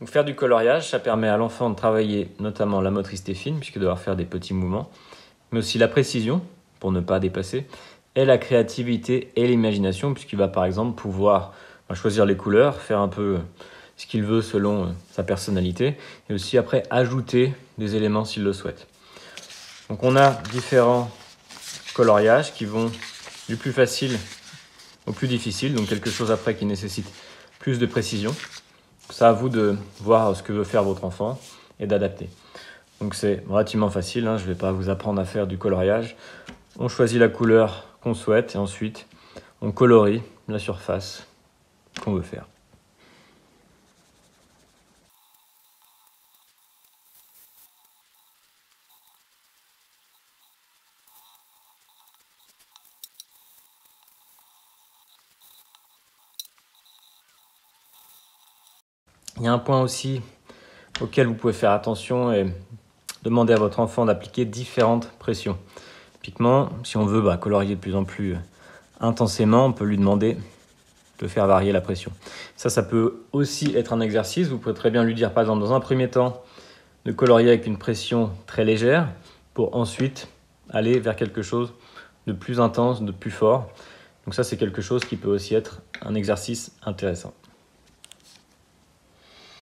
Donc faire du coloriage, ça permet à l'enfant de travailler notamment la motricité fine, puisqu'il doit faire des petits mouvements, mais aussi la précision, pour ne pas dépasser, et la créativité et l'imagination, puisqu'il va par exemple pouvoir choisir les couleurs, faire un peu ce qu'il veut selon sa personnalité, et aussi après ajouter des éléments s'il le souhaite. Donc on a différents coloriages qui vont du plus facile au plus difficile, donc quelque chose après qui nécessite plus de précision. C'est à vous de voir ce que veut faire votre enfant et d'adapter. Donc c'est relativement facile, je ne vais pas vous apprendre à faire du coloriage. On choisit la couleur qu'on souhaite et ensuite on colorie la surface qu'on veut faire. Il y a un point aussi auquel vous pouvez faire attention et demander à votre enfant d'appliquer différentes pressions. Typiquement, si on veut colorier de plus en plus intensément, on peut lui demander de faire varier la pression. Ça peut aussi être un exercice. Vous pouvez très bien lui dire, par exemple, dans un premier temps, de colorier avec une pression très légère pour ensuite aller vers quelque chose de plus intense, de plus fort. Donc ça, c'est quelque chose qui peut aussi être un exercice intéressant.